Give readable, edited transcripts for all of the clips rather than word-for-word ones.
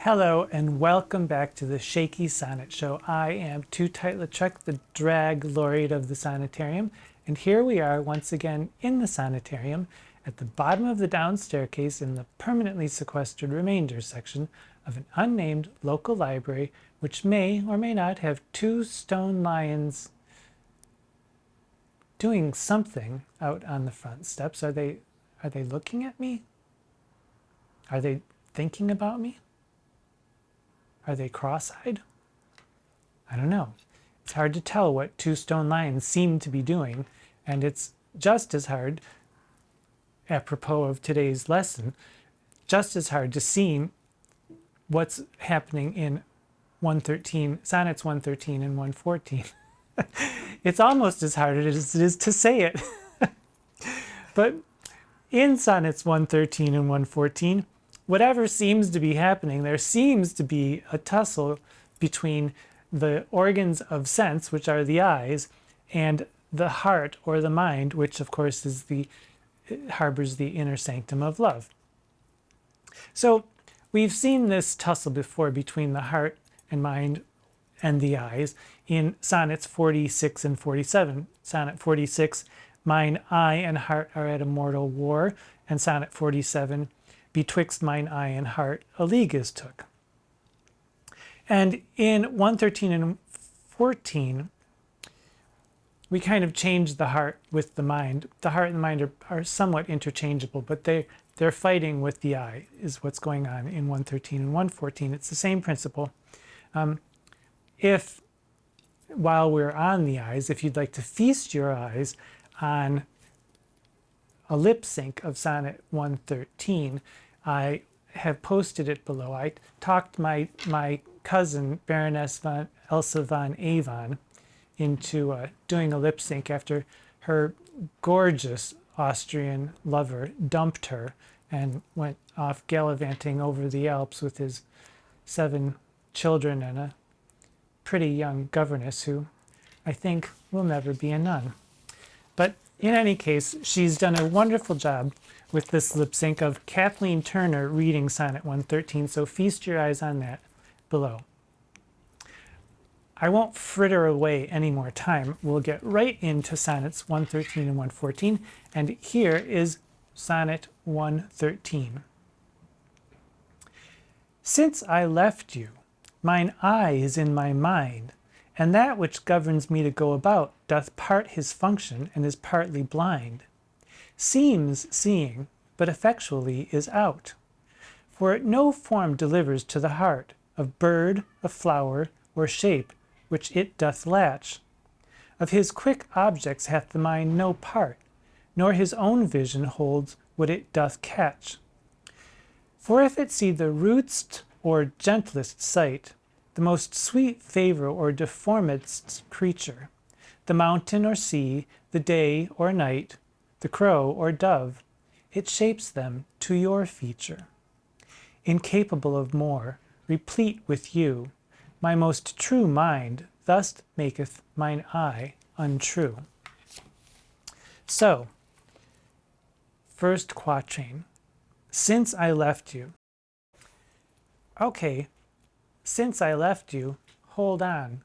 Hello and welcome back to the Shakey Sonnet Show. I am Tootight Lautrec, the drag laureate of the Sonnetarium, and here we are once again in the Sonnetarium at the bottom of the down staircase in the permanently sequestered remainders section of an unnamed local library which may or may not have two stone lions doing something out on the front steps. Are they looking at me? Are they thinking about me? Are they cross-eyed? I don't know. It's hard to tell what two stone lions seem to be doing, and it's just as hard, apropos of today's lesson, just as hard to see what's happening in 113, Sonnets 113 and 114. It's almost as hard as it is to say it. But in Sonnets 113 and 114, whatever seems to be happening, there seems to be a tussle between the organs of sense, which are the eyes, and the heart or the mind, which of course is harbors the inner sanctum of love. So we've seen this tussle before between the heart and mind and the eyes in Sonnets 46 and 47. Sonnet 46, mine eye and heart are at a mortal war, and Sonnet 47, betwixt mine eye and heart a league is took. And in 113 and 14, we kind of change the heart with the mind. The heart and the mind are somewhat interchangeable, but they're fighting with the eye is what's going on in 113 and 114. It's the same principle. If, while we're on the eyes, if you'd like to feast your eyes on a lip sync of Sonnet 113, I have posted it below. I talked my cousin, Baroness Elsa von Avon, into doing a lip sync after her gorgeous Austrian lover dumped her and went off gallivanting over the Alps with his 7 children and a pretty young governess who I think will never be a nun. But in any case, she's done a wonderful job with this lip sync of Kathleen Turner reading Sonnet 113, so feast your eyes on that below. I won't fritter away any more time. We'll get right into Sonnets 113 and 114, and here is Sonnet 113. Since I left you, mine eye is in my mind, and that which governs me to go about doth part his function and is partly blind. Seems seeing, but effectually is out. For no form delivers to the heart of bird, of flower, or shape which it doth latch. Of his quick objects hath the mind no part, nor his own vision holds what it doth catch. For if it see the rudest or gentlest sight, the most sweet favour or deformedst creature, the mountain or sea, the day or night, the crow or dove, it shapes them to your feature. Incapable of more, replete with you, my most true mind thus maketh mine eye untrue. So, first quatrain, since I left you. Okay, since I left you, hold on.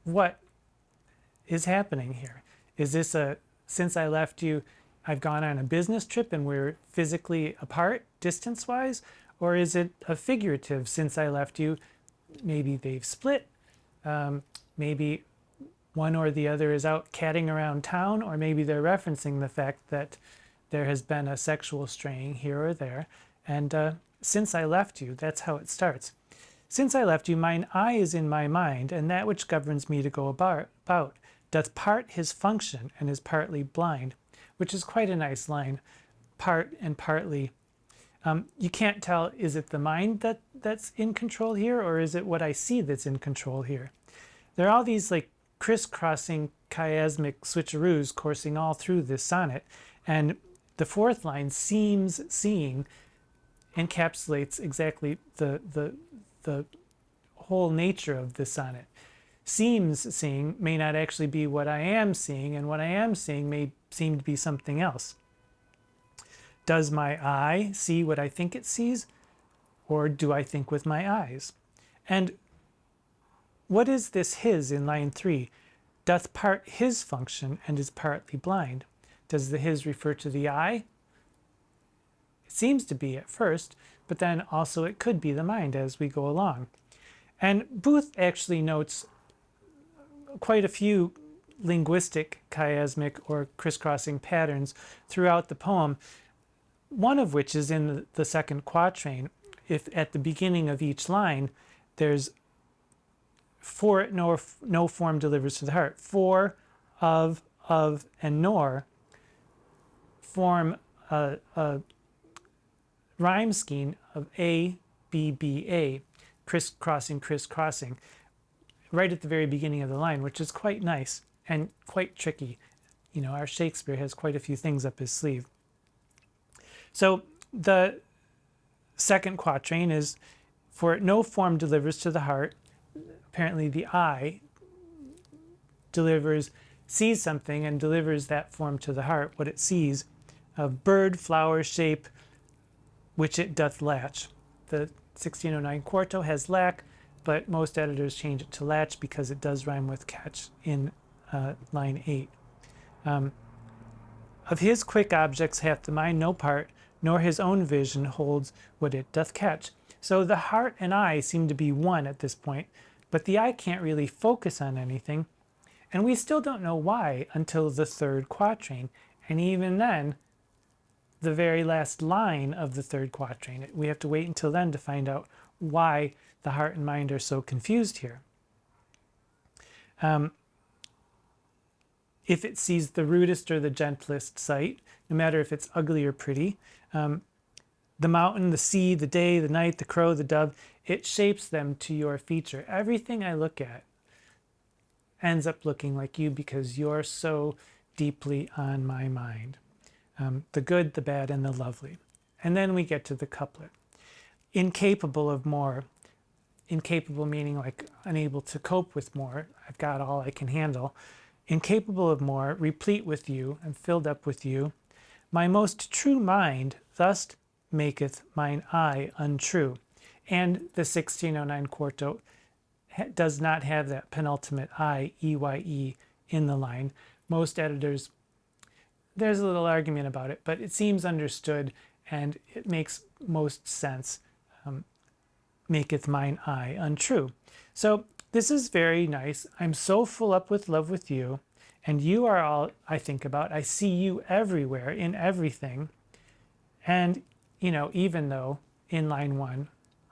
What is happening here? Is this a since I left you, I've gone on a business trip and we're physically apart distance-wise? Or is it a figurative since I left you? Maybe they've split. Maybe one or the other is out catting around town, or maybe they're referencing the fact that there has been a sexual straying here or there. And since I left you, that's how it starts. Since I left you, mine eye is in my mind, and that which governs me to go about doth part his function and is partly blind, which is quite a nice line, part and partly. You can't tell, is it the mind that's in control here, or is it what I see that's in control here? There are all these like crisscrossing chiasmic switcheroos coursing all through this sonnet, and the fourth line, seems seeing, encapsulates exactly the whole nature of this sonnet. Seems seeing may not actually be what I am seeing, and what I am seeing may seem to be something else. Does my eye see what I think it sees? or do I think with my eyes? And what is this his in line 3? Doth part his function and is partly blind. Does the his refer to the eye? It seems to be at first, but then also it could be the mind as we go along. And Booth actually notes quite a few linguistic chiasmic or crisscrossing patterns throughout the poem, one of which is in the second quatrain. If at the beginning of each line there's for it no form delivers to the heart. For, of, and nor form a rhyme scheme of A, B, B, A, crisscrossing, crisscrossing, right at the very beginning of the line, which is quite nice and quite tricky. You know, our Shakespeare has quite a few things up his sleeve. So the second quatrain is, for no form delivers to the heart. Apparently the eye sees something and delivers that form to the heart, what it sees, of bird, flower, shape, which it doth latch. The 1609 quarto has lack, but most editors change it to latch because it does rhyme with catch in line 8. Of his quick objects hath the mind no part, nor his own vision holds what it doth catch. So the heart and eye seem to be one at this point, but the eye can't really focus on anything, and we still don't know why until the third quatrain, and even then, the very last line of the third quatrain. We have to wait until then to find out why the heart and mind are so confused here. If it sees the rudest or the gentlest sight, no matter if it's ugly or pretty, the mountain, the sea, the day, the night, the crow, the dove, it shapes them to your feature. Everything I look at ends up looking like you because you're so deeply on my mind. The good, the bad, and the lovely. And then we get to the couplet. Incapable of more. Incapable meaning like unable to cope with more. I've got all I can handle. Incapable of more, replete with you, and filled up with you. My most true mind thus maketh mine eye untrue. And the 1609 quarto does not have that penultimate I, EYE, in the line. Most editors, there's a little argument about it, but it seems understood and it makes most sense. Maketh mine eye untrue. So this is very nice. I'm so full up with love with you, and you are all I think about. I see you everywhere, in everything. And, you know, even though in line 1,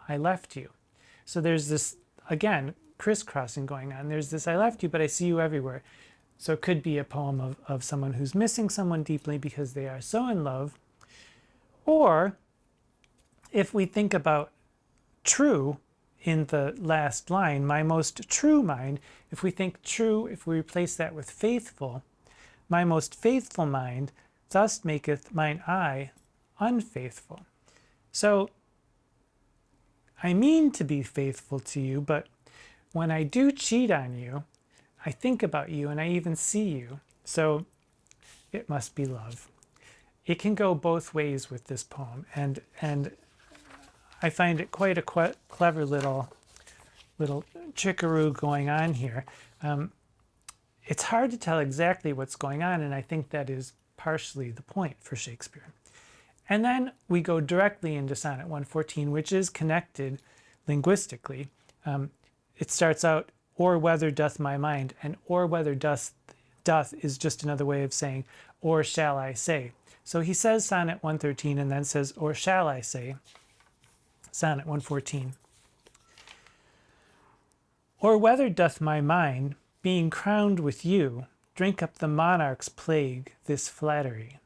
I left you. So there's this, again, crisscrossing going on. There's this, I left you, but I see you everywhere. So it could be a poem of someone who's missing someone deeply because they are so in love. Or if we think about true in the last line, my most true mind, if we think true, if we replace that with faithful, my most faithful mind thus maketh mine eye unfaithful. So I mean to be faithful to you, but when I do cheat on you, I think about you and I even see you. So it must be love. It can go both ways with this poem, and I find it quite a clever little trickaroo going on here. It's hard to tell exactly what's going on, and I think that is partially the point for Shakespeare. And then we go directly into Sonnet 114, which is connected linguistically. It starts out, or whether doth my mind, and or whether doth is just another way of saying, or shall I say. So he says Sonnet 113 and then says, or shall I say, Sonnet 114. Or whether doth my mind, being crowned with you, drink up the monarch's plague, this flattery?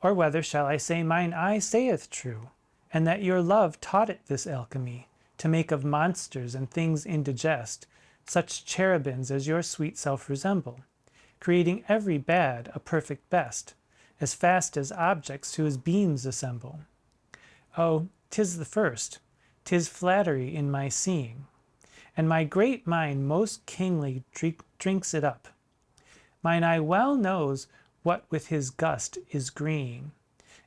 Or whether shall I say mine eye saith true, and that your love taught it this alchemy, to make of monsters and things indigest, such cherubims as your sweet self resemble, creating every bad a perfect best, as fast as objects to his beams assemble. Oh, 'tis the first, 'tis flattery in my seeing, and my great mind most kingly drinks it up. Mine eye well knows what with his gust is green,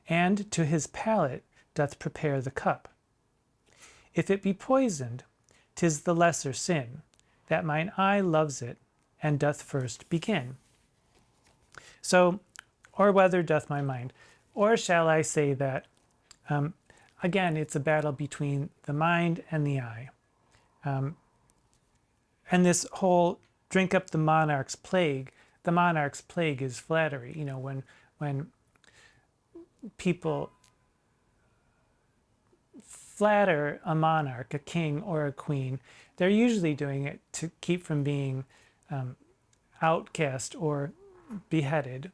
and to his palate doth prepare the cup. If it be poisoned, 'tis the lesser sin, that mine eye loves it, and doth first begin. So, or whether doth my mind, or shall I say that, again, it's a battle between the mind and the eye. And this whole drink up the monarch's plague is flattery. You know, when people flatter a monarch, a king or a queen, they're usually doing it to keep from being outcast or beheaded,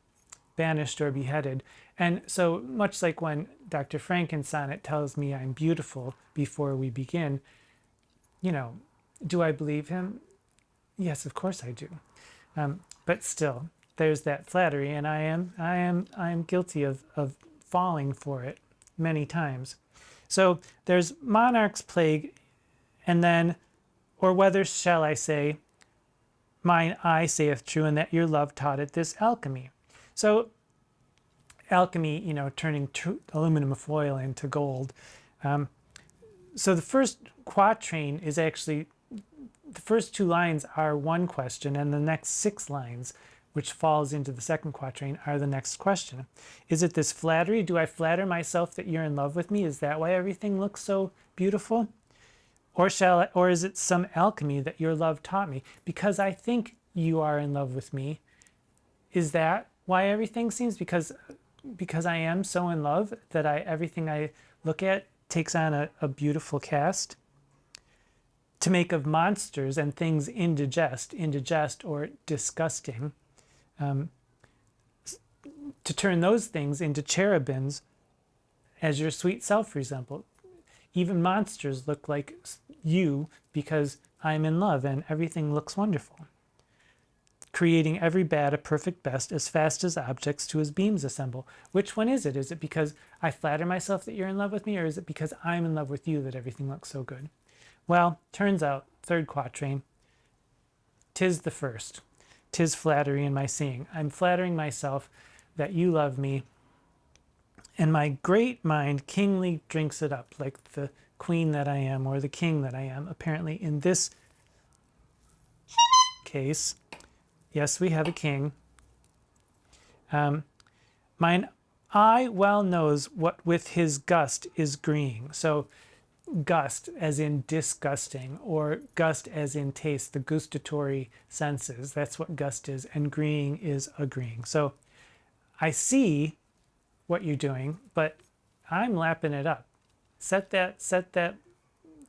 banished or beheaded. And so much like when Dr. Franken's sonnet tells me I'm beautiful before we begin, you know, do I believe him? Yes, of course I do. But still, there's that flattery, and I am guilty of falling for it many times. So there's monarch's plague, and then, or whether shall I say, mine eye saith true, and that your love taught it this alchemy. So alchemy, you know, turning aluminum foil into gold. So the first quatrain is actually, the first two lines are one question, and the next 6 lines, which falls into the second quatrain, are the next question. Is it this flattery? Do I flatter myself that you're in love with me? Is that why everything looks so beautiful? Or is it some alchemy that your love taught me? Because I think you are in love with me. Is that why everything seems? Because I am so in love that everything I look at takes on a beautiful cast? To make of monsters and things indigest or disgusting, to turn those things into cherubims as your sweet self resemble. Even monsters look like you because I'm in love and everything looks wonderful. Creating every bad a perfect best as fast as objects to his beams assemble. Which one is it? Is it because I flatter myself that you're in love with me, or is it because I'm in love with you that everything looks so good? Well, turns out, third quatrain, 'tis the first. 'Tis flattery in my seeing. I'm flattering myself that you love me, and my great mind kingly drinks it up, like the queen that I am, or the king that I am. Apparently in this case, yes, we have a king. Mine eye well knows what with his gust is agreeing. So gust as in disgusting, or gust as in taste, the gustatory senses. That's what gust is, and agreeing is agreeing. So I see what you're doing, but I'm lapping it up. Set that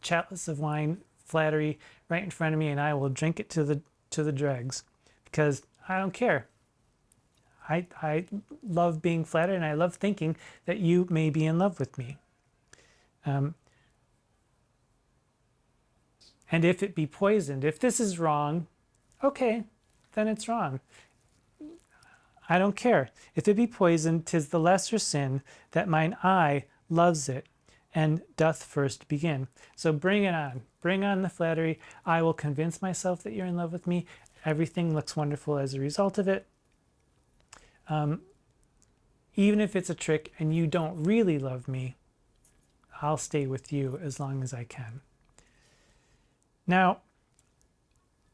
chalice of wine, flattery, right in front of me, and I will drink it to the dregs, because I don't care. I love being flattered, and I love thinking that you may be in love with me. And if it be poisoned, if this is wrong, okay, then it's wrong. I don't care. If it be poisoned, 'tis the lesser sin, that mine eye loves it, and doth first begin. So bring it on. Bring on the flattery. I will convince myself that you're in love with me. Everything looks wonderful as a result of it. Even if it's a trick and you don't really love me, I'll stay with you as long as I can. Now,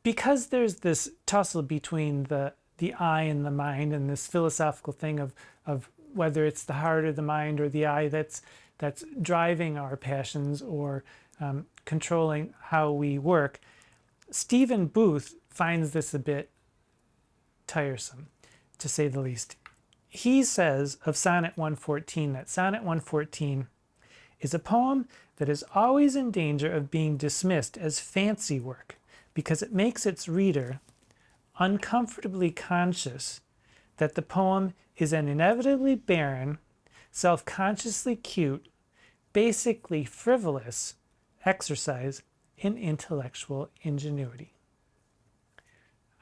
because there's this tussle between the eye and the mind, and this philosophical thing of whether it's the heart or the mind or the eye that's driving our passions or controlling how we work, Stephen Booth finds this a bit tiresome, to say the least. He says of Sonnet 114 that Sonnet 114 is a poem that is always in danger of being dismissed as fancy work because it makes its reader uncomfortably conscious that the poem is an inevitably barren, self-consciously cute, basically frivolous exercise in intellectual ingenuity.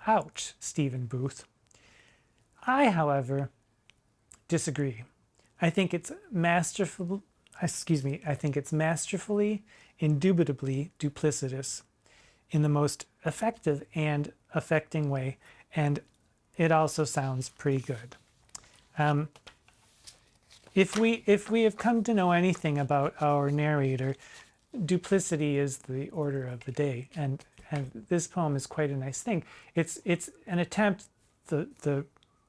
Ouch, Stephen Booth. I, however, disagree. I think it's masterfully, indubitably duplicitous in the most effective and affecting way, and it also sounds pretty good. If we have come to know anything about our narrator, duplicity is the order of the day, and this poem is quite a nice thing. It's an attempt. The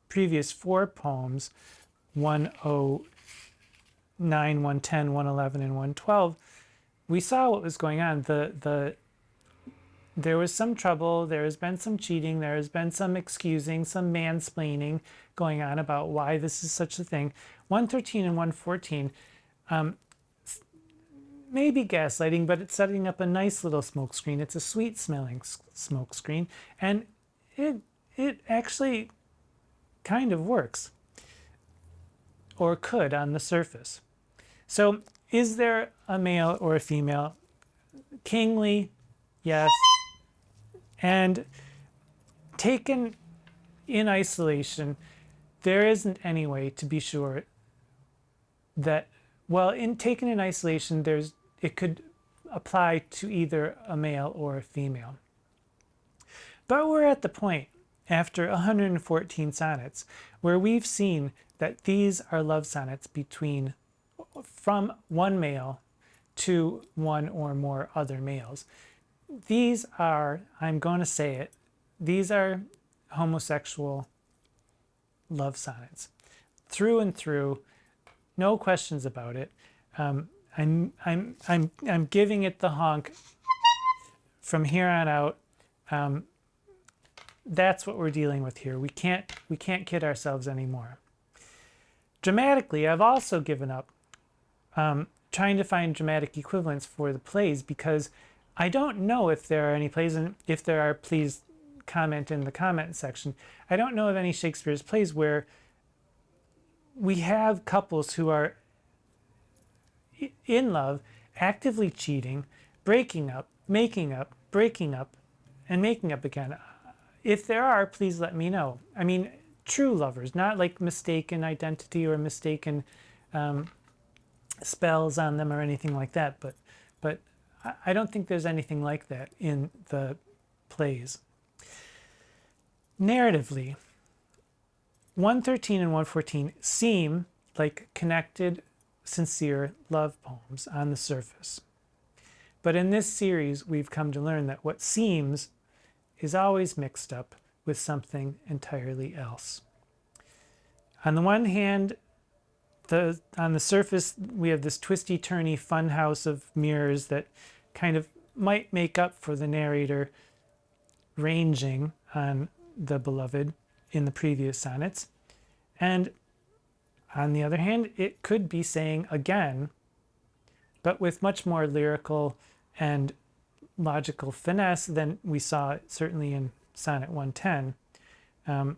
previous four poems, 109, 110, 111, and 112, we saw what was going on. There was some trouble, there has been some cheating, there has been some excusing, some mansplaining going on about why this is such a thing. 113 and 114, maybe gaslighting, but it's setting up a nice little smoke screen. It's a sweet smelling smoke screen, and it actually kind of works, or could on the surface. So is there a male or a female? Kingly, yes. And taken in isolation, there isn't any way to be sure that, well, taken in isolation, it could apply to either a male or a female. But we're at the point, after 114 sonnets, where we've seen that these are love sonnets from one male to one or more other males. These are, I'm going to say it, these are homosexual love sonnets. Through and through, no questions about it. I'm giving it the honk from here on out. That's what we're dealing with here. We can't kid ourselves anymore. Dramatically, I've also given up trying to find dramatic equivalents for the plays, because I don't know if there are any plays, and if there are, please comment in the comment section. I don't know of any Shakespeare's plays where we have couples who are in love, actively cheating, breaking up, making up, breaking up, and making up again. If there are, please let me know. I mean, true lovers, not like mistaken identity or mistaken spells on them or anything like that, but I don't think there's anything like that in the plays. Narratively, 113 and 114 seem like connected, sincere love poems on the surface. But in this series, we've come to learn that what seems is always mixed up with something entirely else. On the one hand, on the surface, we have this twisty-turny funhouse of mirrors that kind of might make up for the narrator ranging on the beloved in the previous sonnets. And on the other hand, it could be saying again, but with much more lyrical and logical finesse than we saw certainly in Sonnet 110,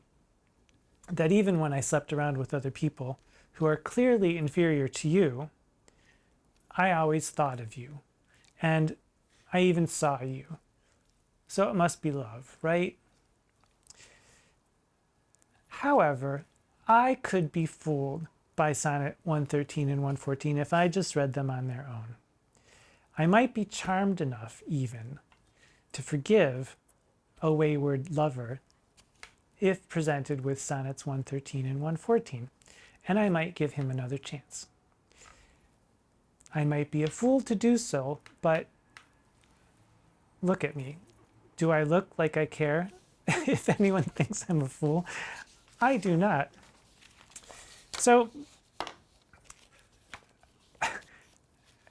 that even when I slept around with other people who are clearly inferior to you, I always thought of you, and I even saw you. So it must be love, right? However, I could be fooled by Sonnet 113 and 114 if I just read them on their own. I might be charmed enough even to forgive a wayward lover if presented with Sonnets 113 and 114, and I might give him another chance. I might be a fool to do so, but look at me. Do I look like I care if anyone thinks I'm a fool? I do not. So,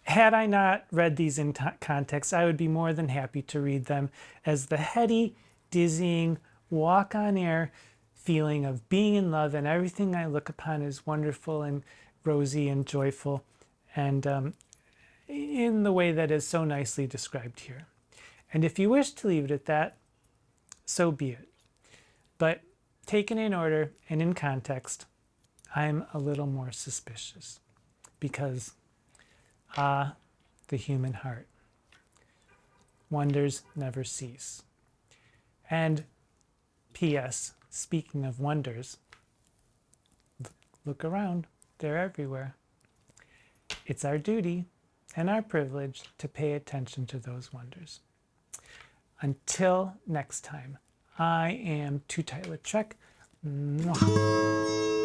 had I not read these in context, I would be more than happy to read them as the heady, dizzying, walk on air feeling of being in love, and everything I look upon is wonderful and rosy and joyful, and in the way that is so nicely described here. And if you wish to leave it at that, so be it. But taken in order and in context, I'm a little more suspicious, because the human heart. Wonders never cease. And P.S., speaking of wonders, look around, they're everywhere. It's our duty and our privilege to pay attention to those wonders. Until next time, I am Tootight Lautrec. Mwah.